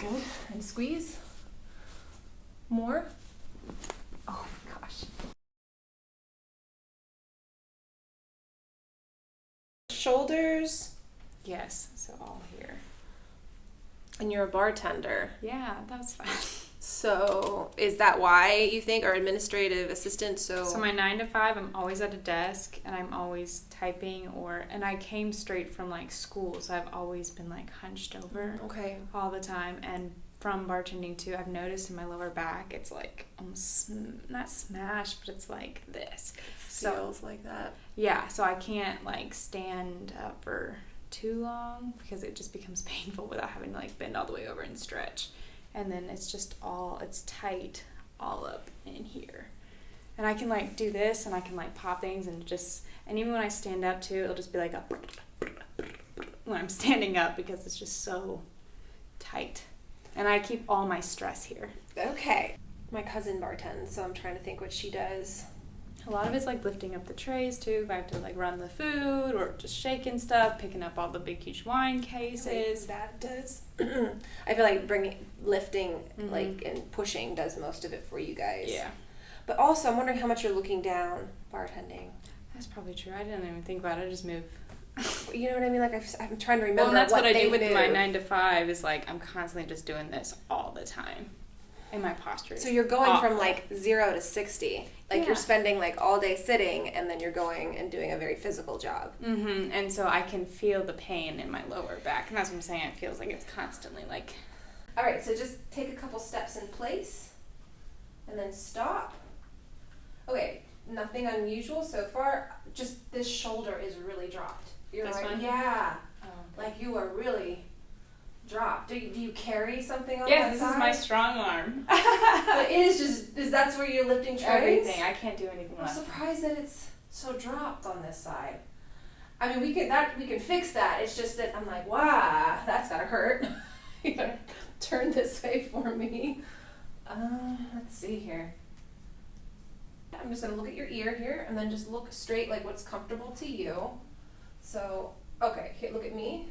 Good. And squeeze. More. Oh my gosh. Shoulders. Yes, so all here. And you're a bartender. Yeah, that was fun. So is that why you think, or administrative assistant? So my 9 to 5, I'm always at a desk and I'm always typing and I came straight from like school, so I've always been like hunched over all the time. And from bartending too, I've noticed in my lower back, it's like almost not smashed, but it's like this. Feels like that. Yeah, so I can't like stand up for too long because it just becomes painful without having to like bend all the way over and stretch. And then it's tight all up in here. And I can like do this and I can like pop things and even when I stand up too, it'll just be like when I'm standing up because it's just so tight. And I keep all my stress here. Okay. My cousin bartends, so I'm trying to think what she does. A lot of it's like lifting up the trays too. If I have to like run the food or just shaking stuff, picking up all the big huge wine cases. That does. I feel like lifting, like and pushing does most of it for you guys. Yeah. But also, I'm wondering how much you're looking down bartending. That's probably true. I didn't even think about it. I just move. You know what I mean? Like I'm trying to remember. Well, and that's what I do with move. my 9 to 5. Is like I'm constantly just doing this all the time. And my posture. So you're going from like 0 to 60. Like you're spending like all day sitting, and then you're going and doing a very physical job. Mm-hmm. And so I can feel the pain in my lower back, and that's what I'm saying. It feels like it's constantly like. All right, so just take a couple steps in place, and then stop. Okay, nothing unusual so far. Just this shoulder is really dropped. You're This right. one? Yeah. Oh. Like you are really dropped. Do you carry something on Yes, that side? this is my strong arm. But it is that's where you're lifting trays? Everything. I can't do anything I'm left. surprised that it's so dropped on this side. I mean, we can fix that. It's just that I'm like, wow, that's gotta hurt. You gotta turn this way for me. Let's see here. I'm just gonna look at your ear here, and then just look straight, like what's comfortable to you. So, okay, here, look at me.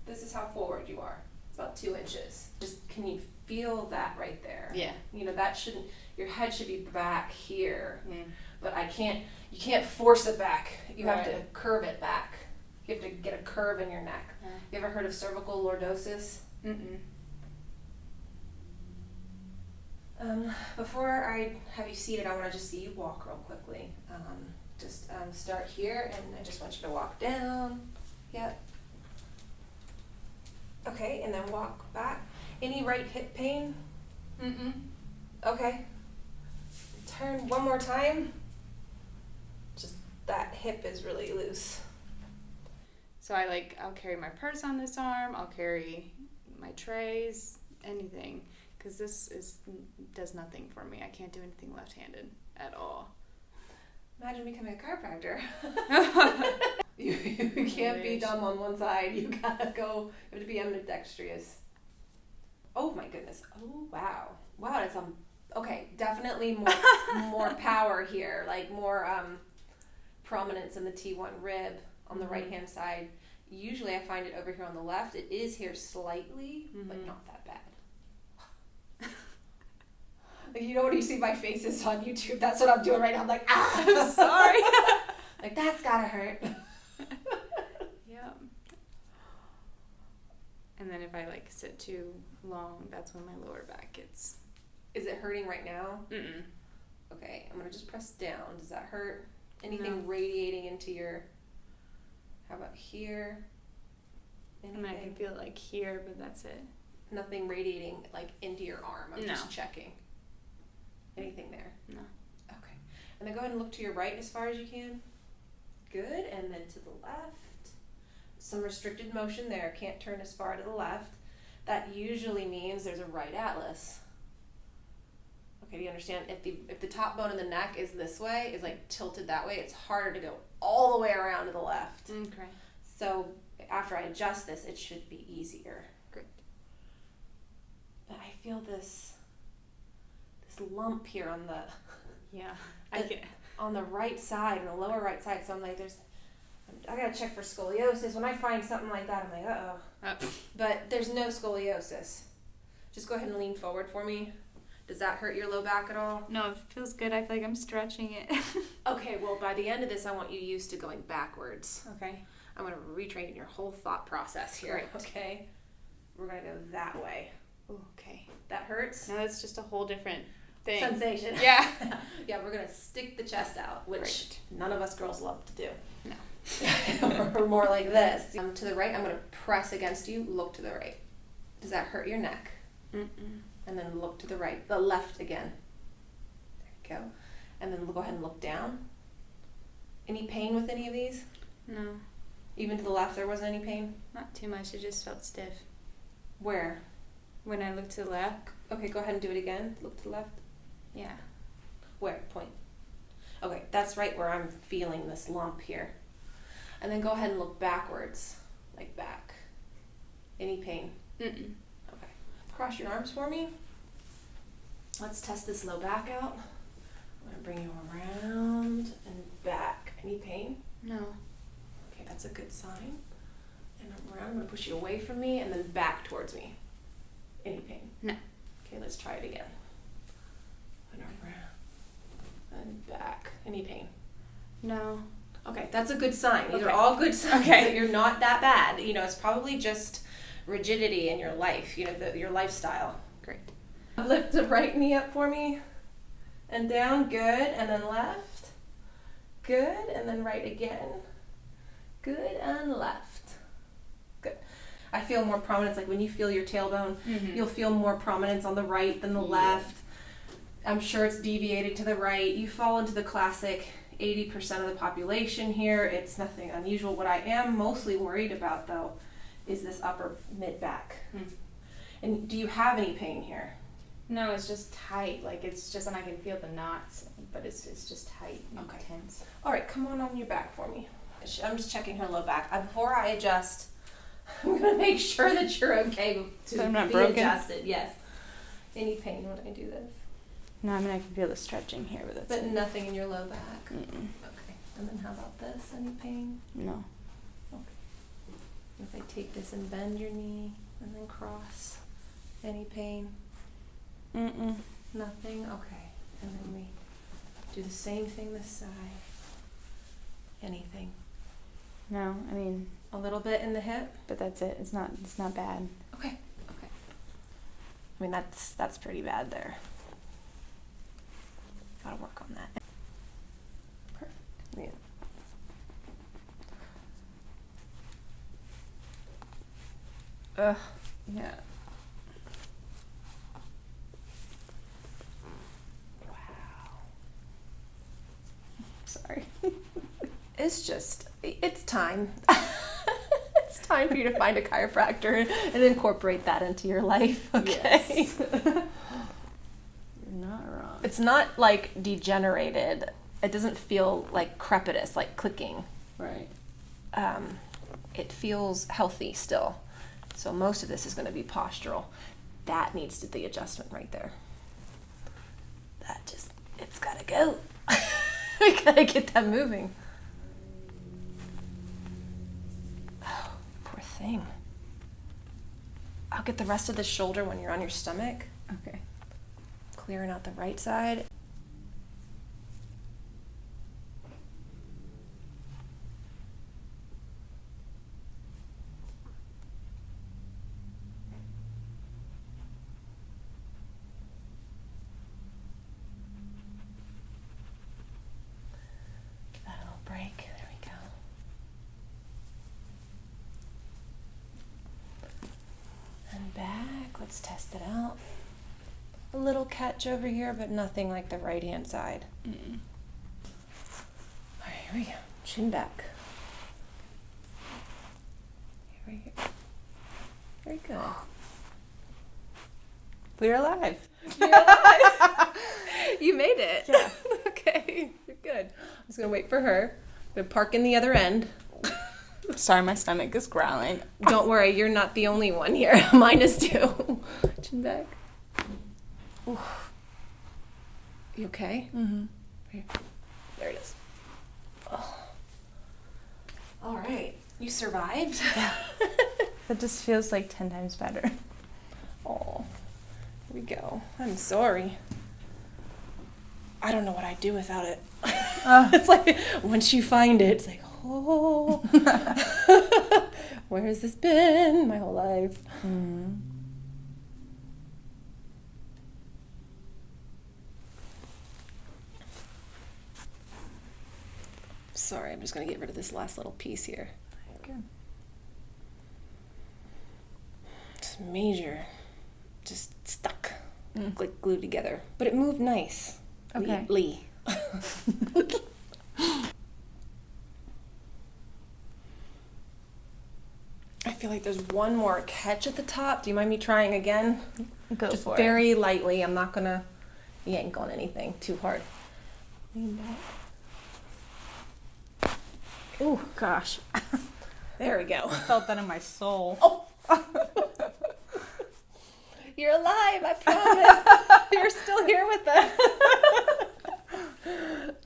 This is how forward you are. It's about 2 inches. Just, can you feel that right there? Yeah. You know, your head should be back here. Mm. But you can't force it back. You have to Right. curve it back. You have to get a curve in your neck. You ever heard of cervical lordosis? Mm-mm. Before I have you seated, I want to just see you walk real quickly. Start here, and I just want you to walk down. Yep. Okay, and then walk back. Any right hip pain? Mm-mm. Okay. Turn one more time. Just that hip is really loose. So I'll carry my purse on this arm. I'll carry my trays, anything, because this does nothing for me. I can't do anything left-handed at all. Imagine becoming a chiropractor. You can't be dumb on one side. You have to be ambidextrous. Oh my goodness. Oh wow. Wow, it's okay, definitely more power here, like more prominence in the T1 rib on the right hand side. Usually I find it over here on the left. It is here slightly, but not that bad. Like, you know when you see my faces on YouTube, that's what I'm doing right now. I'm like, I'm sorry. Like, that's gotta hurt. Yeah. And then if I sit too long, that's when my lower back gets. Is it hurting right now? Mm-mm. Okay, I'm gonna just press down. Does that hurt? Anything No. radiating into your? How about here? Anything? I mean, I can feel it here, but that's it. Nothing radiating into your arm. I'm No. just checking. Anything there? No. Okay. And then go ahead and look to your right as far as you can. Good. And then to the left. Some restricted motion there. Can't turn as far to the left. That usually means there's a right atlas. Okay, do you understand? If the top bone of the neck is this way, is tilted that way, it's harder to go all the way around to the left. Okay. So after I adjust this, it should be easier. Great. But I feel this lump here on the on the right side, on the lower right side. So I'm like, I gotta check for scoliosis. When I find something like that, I'm like, uh-oh. But there's no scoliosis. Just go ahead and lean forward for me. Does that hurt your low back at all? No, it feels good. I feel like I'm stretching it. Okay, well, by the end of this, I want you used to going backwards. Okay. I'm going to retrain your whole thought process here. Great. Okay? We're going to go that way. Ooh, okay. That hurts? No, that's just a whole different thing. Sensation. Yeah. Yeah, we're going to stick the chest out, which none of us girls love to do. No. Or more like this. To the right, I'm going to press against you. Look to the right. Does that hurt your neck? Mm-mm. And then look to the right. The left again. There you go. And then go ahead and look down. Any pain with any of these? No, Even to the left, there wasn't any pain? not too much. It just felt stiff. Where? When I looked to the left, Okay, go ahead and do it again. Look to the left. yeah. Where? Point. Okay, that's right where I'm feeling this lump here. And then go ahead and look backwards, like back. Any pain? Mm-mm. Okay. Cross your arms for me. Let's test this low back out. I'm gonna bring you around and back. Any pain? No. Okay, that's a good sign. And around, I'm gonna push you away from me and then back towards me. Any pain? No. Okay, let's try it again. And around and back. Any pain? No. Okay, that's a good sign. These are Okay. all good signs Okay. that you're not that bad. You know, it's probably just rigidity in your life, you know, your lifestyle. Great. Lift the right knee up for me. And down, good. And then left. Good. And then right again. Good. And left. Good. I feel more prominence, like when you feel your tailbone, Mm-hmm. you'll feel more prominence on the right than the left. I'm sure it's deviated to the right. You fall into the classic 80% of the population here. It's nothing unusual. What I am mostly worried about, though, is this upper mid-back. Mm. And do you have any pain here? No, it's just tight. Like it's just, and I can feel the knots, but it's just tight and Okay. tense. All right, come on your back for me. I'm just checking her low back. Before I adjust, I'm going to make sure that you're okay to So I'm not be broken? adjusted. Yes. Any pain when I do this? No, I mean I can feel the stretching here, but that's But nothing in your low back? Mm-mm. Okay. And then how about this? Any pain? No. If I take this and bend your knee and then cross, any pain? Mm-mm. Nothing? Okay. And then we do the same thing this side. Anything? No, I mean, A little bit in the hip? but that's it. It's not bad. Okay. Okay. I mean, that's pretty bad there. Gotta work on that. Perfect. Yeah. Ugh. Yeah. Sorry. It's time. It's time for you to find a chiropractor and incorporate that into your life, okay? Yes. You're not wrong. It's not like degenerated. It doesn't feel like crepitus, like clicking. Right. It feels healthy still. So most of this is going to be postural. That needs the adjustment right there. It's got to go. We got to get that moving. Oh, poor thing. I'll get the rest of the shoulder when you're on your stomach. Okay. Clearing out the right side. Give that a little break. There we go. And back. Let's test it out. A little catch over here, but nothing like the right hand side. Mm-mm. All right, here we go. Chin back. Here we go. Very good. We're alive. You're alive. You made it. Yeah. Okay, you're good. I'm just gonna wait for her. I'm gonna park in the other end. Sorry, my stomach is growling. Don't worry, you're not the only one here. Mine is too. Chin back. Ooh. You okay? Mm-hmm. Here. There it is. Oh. All right. You survived? Yeah. That just feels like 10 times better. Oh. we go. I'm sorry. I don't know what I'd do without it. It's like, once you find it, it's like, oh, where has this been my whole life? Mm-hmm. Sorry, I'm just going to get rid of this last little piece here. Good. Just major. Just stuck. Like glued together. But it moved nice. Okay. Lee. I feel like there's one more catch at the top. Do you mind me trying again? Go Just for it. very lightly. I'm not going to yank on anything too hard. Lean back. Oh, gosh. There we go. I felt that in my soul. Oh. You're alive, I promise. You're still here with us.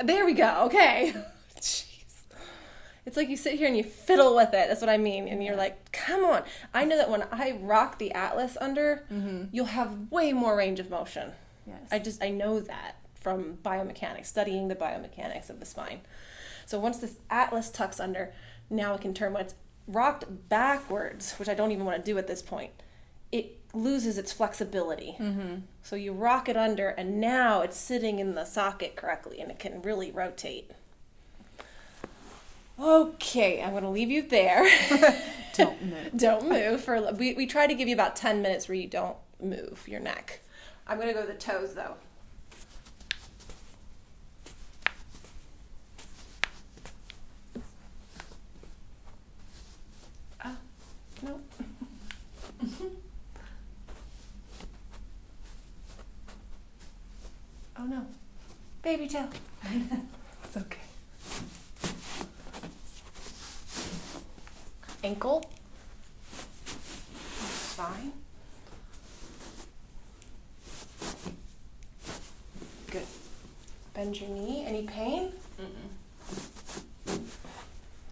There we go. Okay. Jeez. It's like you sit here and you fiddle with it. That's what I mean. And you're like, come on. I know that when I rock the atlas under, you'll have way more range of motion. Yes. I know that from biomechanics, studying the biomechanics of the spine. So once this atlas tucks under, now it can turn. When it's rocked backwards, which I don't even want to do at this point, it loses its flexibility. So you rock it under, and now it's sitting in the socket correctly, and it can really rotate. Okay, I'm going to leave you there. Don't move. Don't move. We try to give you about 10 minutes where you don't move your neck. I'm going to go to the toes, though. No. Oh no. Baby toe. It's okay. Ankle. That's fine. Good. Bend your knee. Any pain?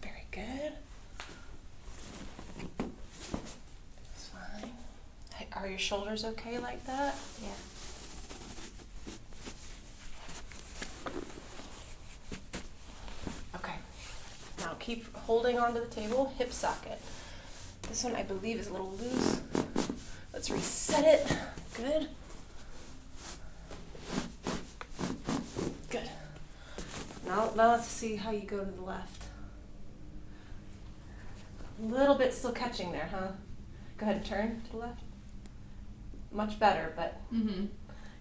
Very good. Are your shoulders okay like that? Yeah. Okay. Now keep holding onto the table, hip socket. This one I believe is a little loose. Let's reset it. Good. Good. Now let's see how you go to the left. A little bit still catching there, huh? Go ahead and turn to the left. Much better, but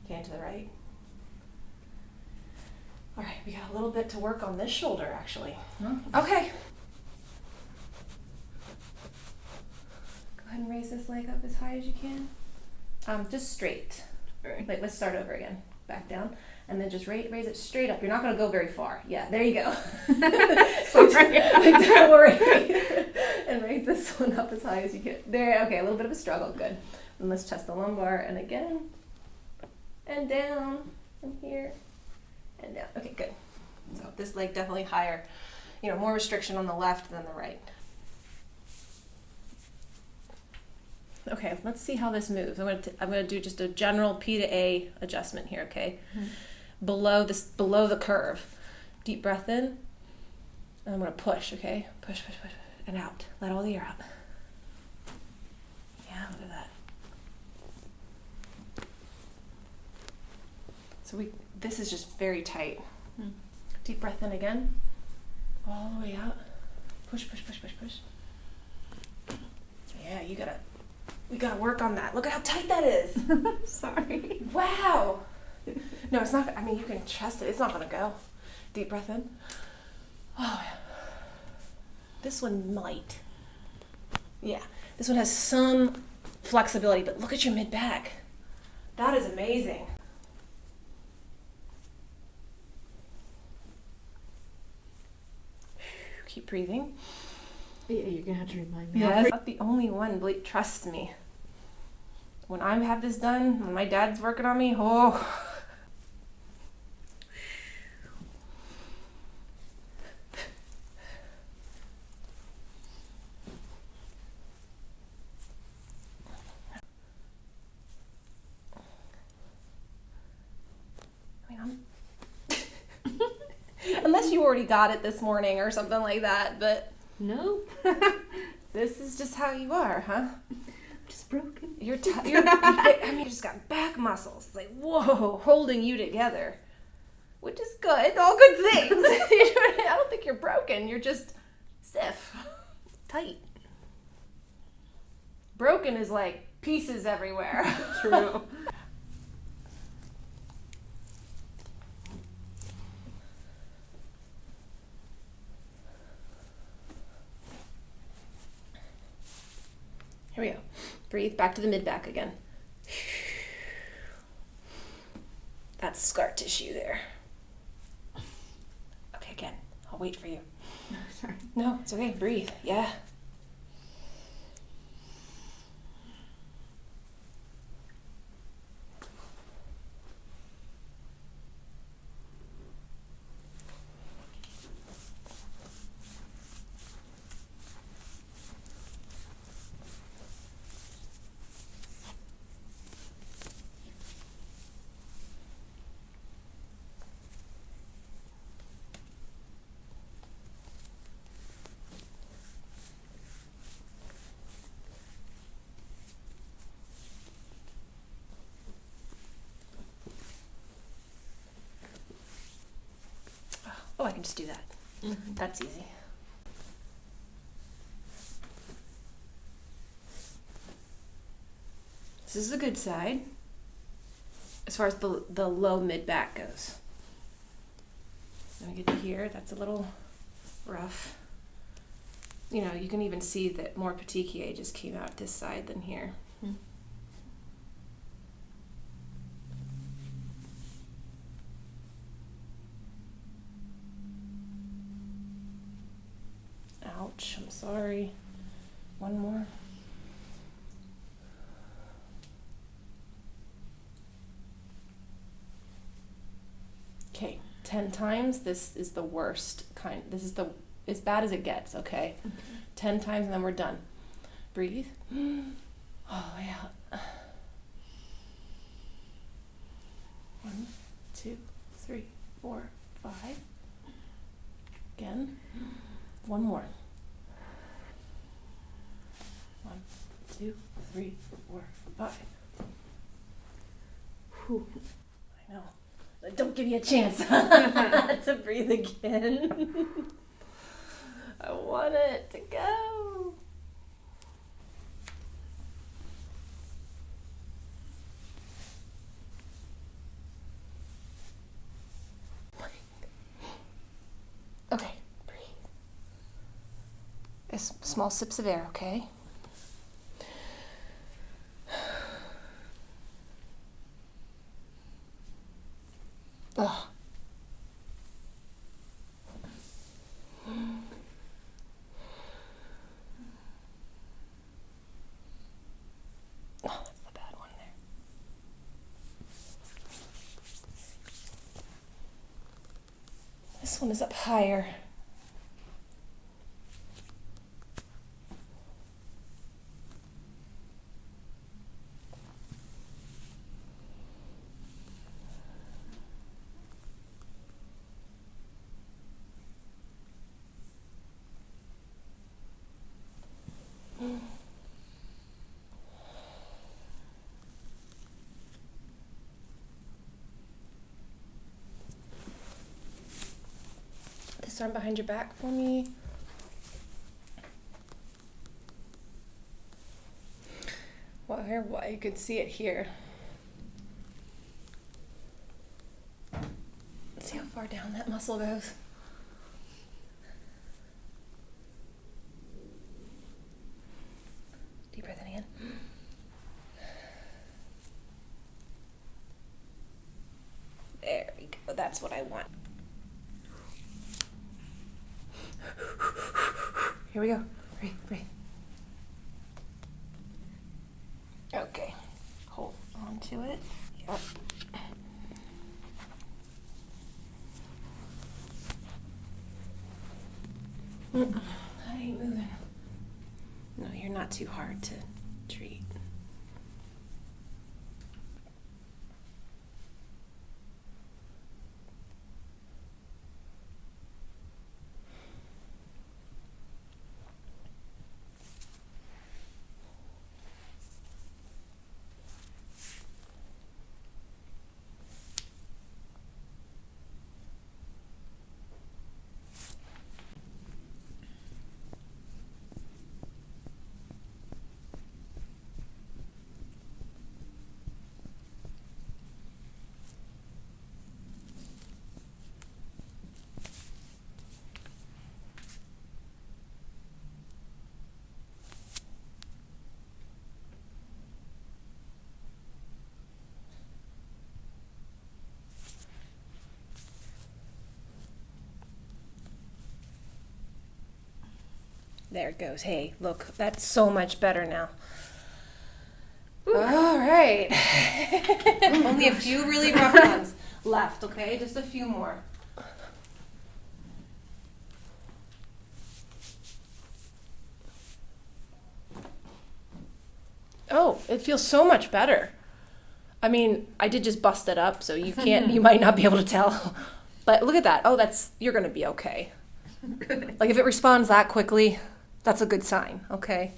okay, to the right. All right, we got a little bit to work on this shoulder, actually. Okay. Go ahead and raise this leg up as high as you can. Just straight. Right. Like, let's start over again. Back down, and then just raise it straight up. You're not going to go very far. Yeah, there you go. Don't worry. And raise this one up as high as you can. There. Okay, a little bit of a struggle. Good. And let's test the lumbar, and again, and down, and here, and down. Okay, good. So this leg definitely higher, more restriction on the left than the right. Okay, let's see how this moves. I'm gonna do just a general P to A adjustment here. Okay, below the curve. Deep breath in, and I'm gonna push. Okay, push, and out. Let all the air out. Yeah, look at that. So this is just very tight. Deep breath in again. All the way out. Push. Yeah, we gotta work on that. Look at how tight that is. Sorry. Wow. No, it's not, you can trust it. It's not gonna go. Deep breath in. Oh, yeah. This one might. Yeah, this one has some flexibility, but look at your mid-back. That is amazing. Keep breathing. Yeah, you're gonna have to remind me. Yeah, I'm not the only one, Blake. Trust me. When I have this done, when my dad's working on me, oh. you already got it this morning or something like that, but No. this is just how you are, huh? Just broken. You're I mean, you just got back muscles. It's like, whoa, holding you together. Which is good. All good things. I don't think you're broken. You're just stiff. Tight. Broken is like pieces everywhere. True. Here we go. Breathe back to the mid-back again. That's scar tissue there. Okay, again. I'll wait for you. Sorry. No, it's okay. Breathe. Yeah. Oh, I can just do that. Mm-hmm. That's easy. This is the good side as far as the low mid-back goes. When we get to here, that's a little rough. You know, you can even see that more petechiae just came out this side than here. Mm-hmm. Ouch, I'm sorry. One more. Okay, 10 times. This is the worst kind. This is as bad as it gets, okay? 10 times and then we're done. Breathe. All the way out. 1, 2, 3, 4, 5. Again. One more. 1, 2, 3, 4, 5. Whew. I know. Don't give you a chance to breathe again. I want it to go. Okay, breathe. Small sips of air, okay? Ugh. Oh, that's the bad one there. This one is up higher. This arm behind your back for me. Well, here, you could see it here. Let's see how far down that muscle goes. Deep breath in again. There we go. That's what I want. Here we go. Breathe, breathe. Okay. Hold on to it. Yep. I ain't moving. No, you're not too hard to treat. There it goes. Hey, look, that's so much better now. All right. Only a few really rough ones left, okay? Just a few more. Oh, it feels so much better. I mean, I did just bust it up, so you might not be able to tell. But look at that. Oh, you're going to be okay. Like if it responds that quickly, that's a good sign, okay?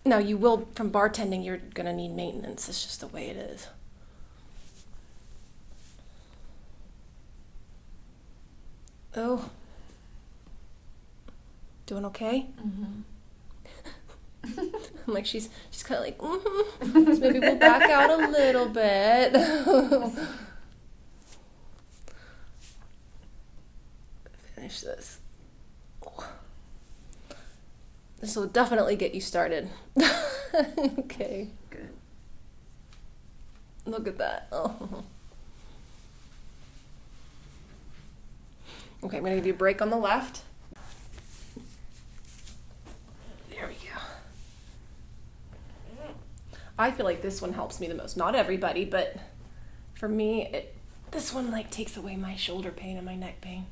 Now you will, from bartending, you're going to need maintenance. It's just the way it is. Oh. Doing okay? Mm-hmm. I'm like, she's kind of like, mm-hmm. So maybe we'll back out a little bit. Finish this. This will definitely get you started. Okay. Good. Look at that. Oh. Okay, I'm going to give you a break on the left. There we go. I feel like this one helps me the most. Not everybody, but for me, this one like takes away my shoulder pain and my neck pain.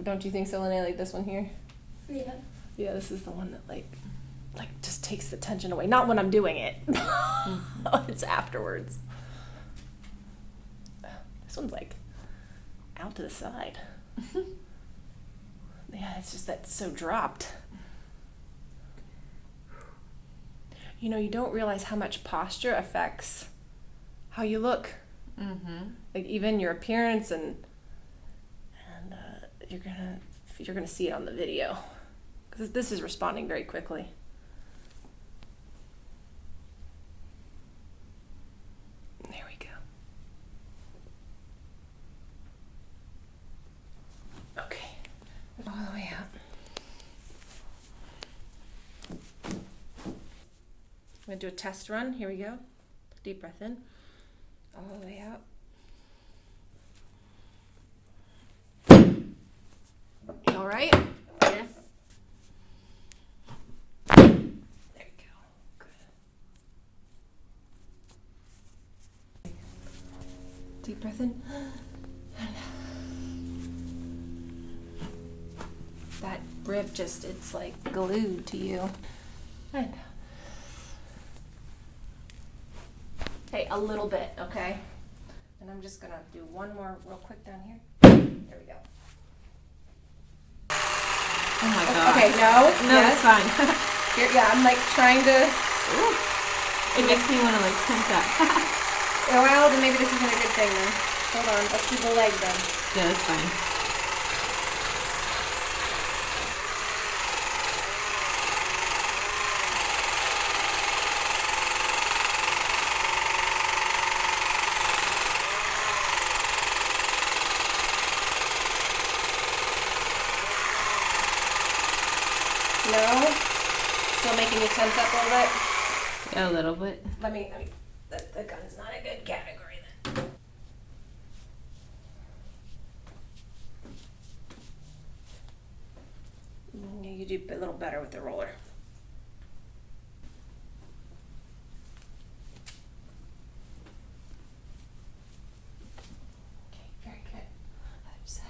Don't you think so, Linnea? Like this one here? Yeah. Yeah, this is the one that like just takes the tension away. Not when I'm doing it. It's afterwards. This one's like out to the side. Yeah, it's just that's so dropped. You know, you don't realize how much posture affects how you look. Mm-hmm. Like even your appearance, and you're gonna see it on the video because this is responding very quickly. There we go. Okay, all the way out. I'm gonna do a test run. Here we go. Deep breath in. All the way out. You all right? Yeah. There you go. Good. Deep breath in. That rib it's like glued to you. And hey, a little bit, okay? And I'm just gonna do one more real quick down here. There we go. Oh my god. Okay, no. No, yes. it's fine. Here, yeah, I'm like trying to. Ooh. It makes me want to like tense up. Well, then maybe this isn't a good thing then. Hold on, let's do the leg then. Yeah, it's fine. No? Still making you tense up a little bit? Yeah, a little bit. Let me the gun's not a good category then. You do a little better with the roller. Okay, very good. Other side.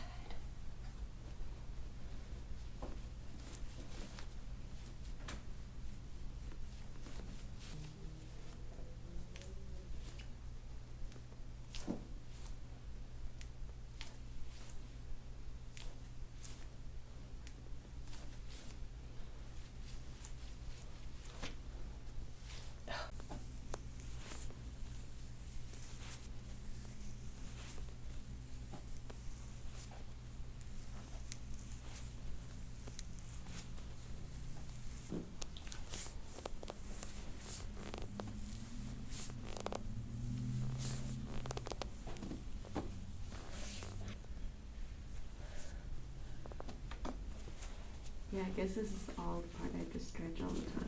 Yeah, I guess this is all the part I have to stretch all the time.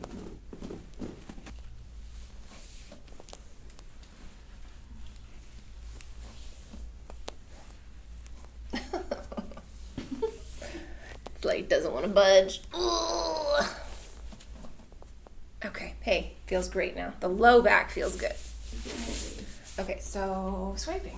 like doesn't want to budge. Ugh. Okay, hey, feels great now. The low back feels good. Okay, so swiping.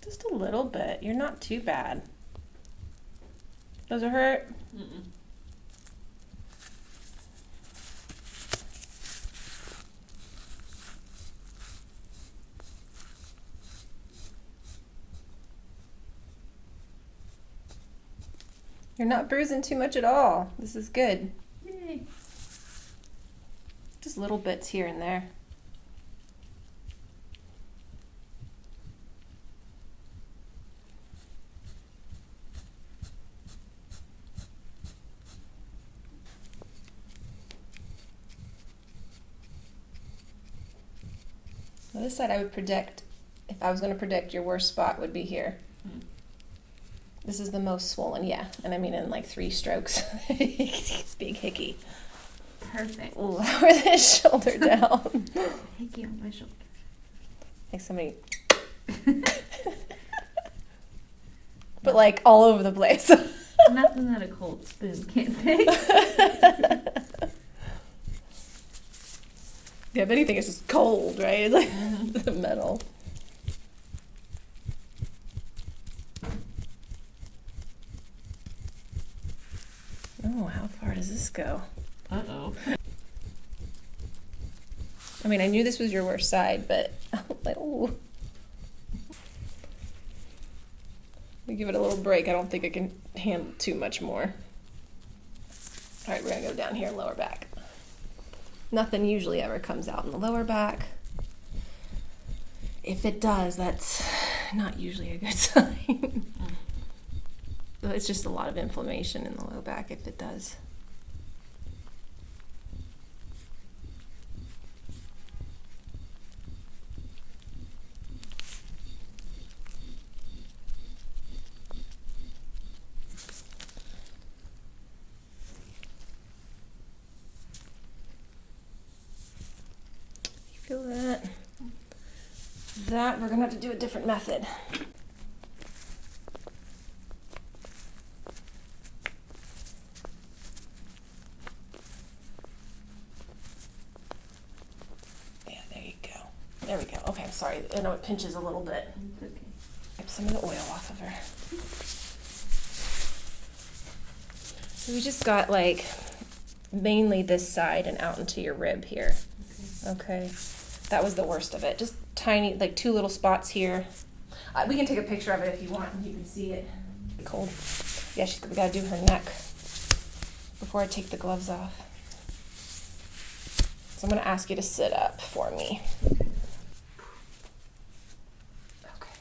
Just a little bit. You're not too bad. Does it hurt? Mm-mm. You're not bruising too much at all. This is good. Yay. Just little bits here and there. Now this side I would predict, if I was going to predict, your worst spot would be here. Mm. This is the most swollen, yeah. And I mean in like 3 strokes. Big hickey. Perfect. Lower the shoulder down. Hickey on my shoulder. Like somebody... but like all over the place. Nothing that a cold spoon can't fix. Yeah, if anything, it's just cold, right? It's like the metal. Oh, how far does this go? Uh-oh. I mean, I knew this was your worst side, but like, ooh. We give it a little break. I don't think I can handle too much more. All right, we're gonna go down here, lower back. Nothing usually ever comes out in the lower back. If it does, that's not usually a good sign. So it's just a lot of inflammation in the low back if it does. You feel that? That we're gonna have to do a different method. Yeah, there you go. There we go. Okay, I'm sorry. I know it pinches a little bit. It's okay. Wipe some of the oil off of her. So we just got like mainly this side and out into your rib here. Okay. That was the worst of it. Just tiny, like 2 little spots here. We can take a picture of it if you want and you can see it. Cold. Yeah, we gotta do her neck before I take the gloves off. So I'm gonna ask you to sit up for me. Okay.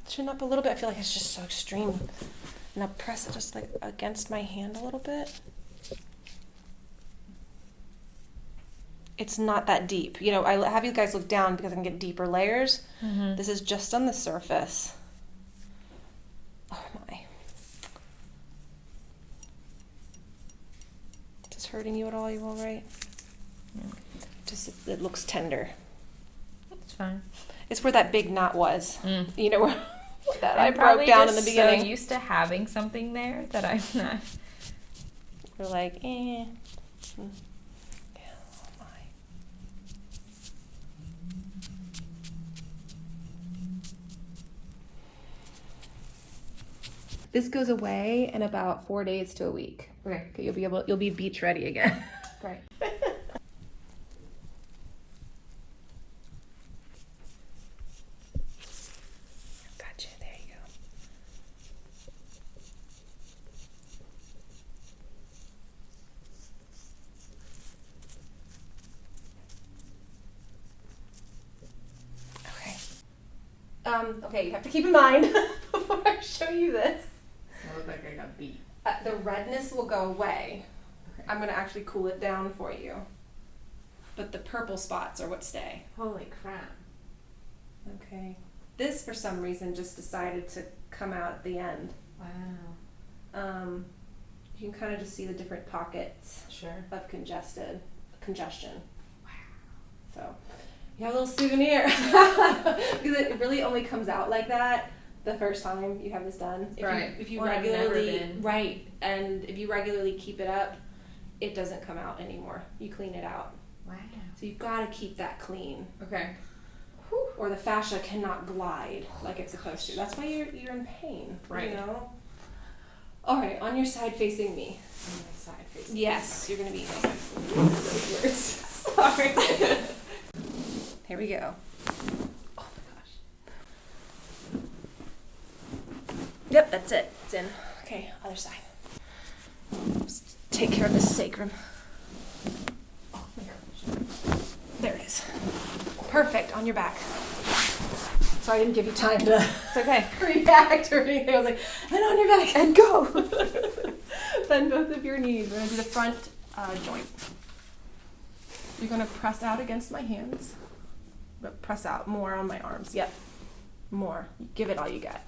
Chin up a little bit. I feel like it's just so extreme. Now press it just like against my hand a little bit. It's not that deep. You know, I have you guys look down because I can get deeper layers. Mm-hmm. This is just on the surface. Oh my. Is this hurting you at all? You all right? Just, it looks tender. It's fine. It's where that big knot was. Mm. You know, where that I I'm broke probably down in just the beginning. so used to having something there that I'm not. We're like, eh. Yeah, oh my. This goes away in about 4 days to a week. Okay, you'll be beach ready again. Great. Gotcha. There you go. Okay, you have to keep in mind before I show you this. I look like I got beat. The redness will go away. Okay. I'm gonna actually cool it down for you. But the purple spots are what stay. Holy crap. Okay. This, for some reason, just decided to come out at the end. Wow. You can kind of just see the different pockets Sure. of congestion. Wow. So, you have a little souvenir. Because it really only comes out like that the first time you have this done. If you Well, I've never regularly, been. right, and if you regularly keep it up, it doesn't come out anymore. You clean it out. Wow. So you've got to keep that clean. Okay. Or the fascia cannot glide like it's supposed to. That's why you're in pain. Right. You know? Alright, on your side facing me. On my side facing. Yes, you're gonna be those words. Sorry. Here we go. Oh my gosh. Yep, that's it. It's in. Okay, other side. Just take care of this sacrum. Oh my gosh. There it is. Perfect, on your back. Sorry I didn't give you time to It's okay. react or anything. I was like, and on your back. And go. Bend both of your knees. We're going to do the front joint. You're going to press out against my hands. But press out more on my arms. Yep. More. Give it all you got.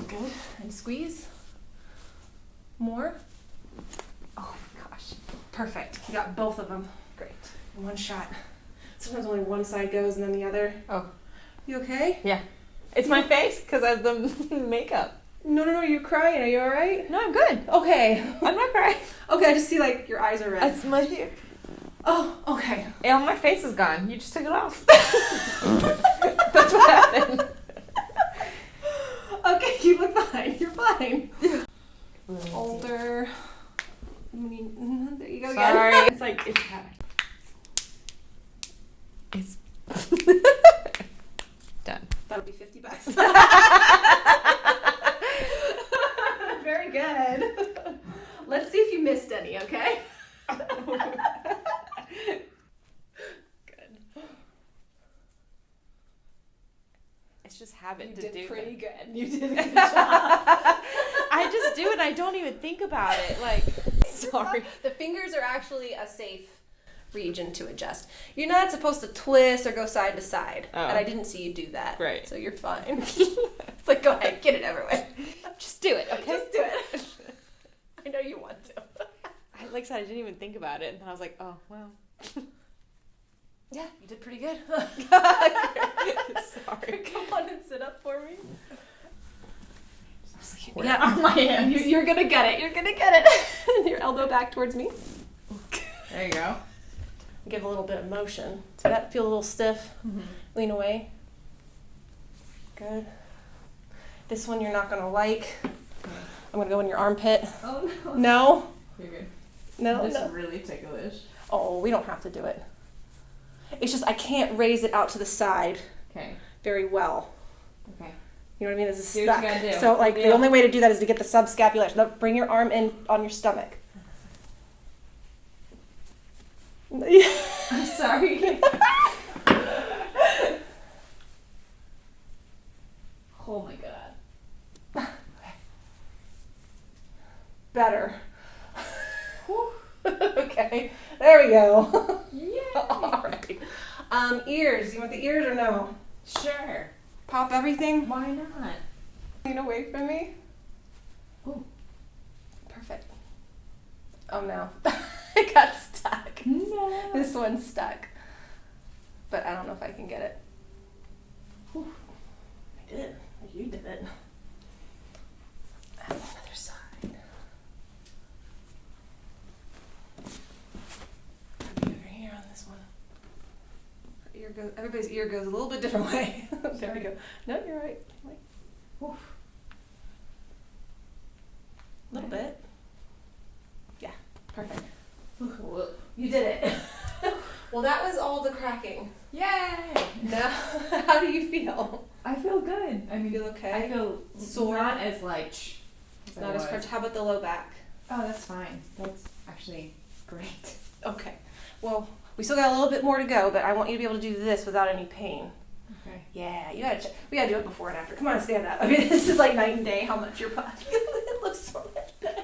Good. And squeeze. More. Oh my gosh. Perfect. You got both of them. Great. In one shot. Sometimes only one side goes and then the other. Oh. You okay? Yeah. It's my face because I have the makeup. No, you're crying. Are you alright? No, I'm good. Okay. I'm not crying. Okay, I just see like your eyes are red. It's my hair. Oh, okay. And my face is gone. You just took it off. That's what happened. Okay, you look fine. You're fine. Yeah. Older. There you go Sorry. again. It's like, it's happening. It's done. That'll be $50. Very good. Let's see if you missed any, okay? Good. It's just habit You to did do. pretty that. good. You did a good job. I just do it. I don't even think about it. Like, sorry. The fingers are actually a safe region to adjust. You're not supposed to twist or go side to side. Oh. And I didn't see you do that. Right. So you're fine. It's like, go ahead, get it everywhere. Just do it, okay? Just do it. I know you want to. Like I said, I didn't even think about it. And then I was like, oh, well. Yeah, you did pretty good. Sorry. Come on and sit up for me. Where Yeah, are my hands? you're gonna get it. You're gonna get it. Your elbow back towards me. There you go. Give a little bit of motion. So that feel a little stiff. Mm-hmm. Lean away. Good. This one you're not gonna like. I'm gonna go in your armpit. Oh no. No. You're good. No. This No. is really ticklish. Oh, we don't have to do it. It's just I can't raise it out to the side Okay. very well. Okay. You know what I mean? This is Do what stuck. you gotta do. So like the Yeah. only way to do that is to get the subscapular. No, bring your arm in on your stomach. I'm sorry. Oh my god. Better. Okay. There we go. Yeah. All right. Ears. You want the ears or no? Sure. Pop everything. Why not? Lean away from me. Ooh. Perfect. Oh no. It got stuck. No. This one's stuck. But I don't know if I can get it. Whew. I did. You did it. And the other side. Over here on this one. Ear goes. Everybody's ear goes a little bit different way. There we go. No, you're right. Wait. Whew. A little bit. Yeah. Perfect. You did it. Well, that was all the cracking. Yay! Now, how do you feel? I feel good. I mean, Feel okay? I feel Sore? not as like as I Not as was. crunch. How about the low back? Oh, that's fine. That's actually great. Okay. Well, we still got a little bit more to go, but I want you to be able to do this without any pain. Okay. Yeah, we gotta do it before and after. Come on, stand up. I mean, this is like night and day how much your body it looks so much better.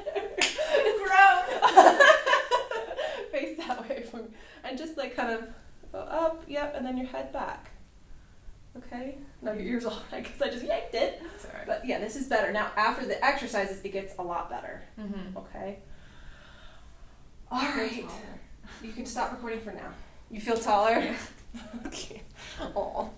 Gross. Face that way for me. And just like kind of go up, yep, and then your head back. Okay? Now your ears all right because I just yanked it. Sorry. But yeah, this is better. Now after the exercises, it gets a lot better. Mm-hmm. Okay? All right. You can stop recording for now. You feel taller? Okay. Aw.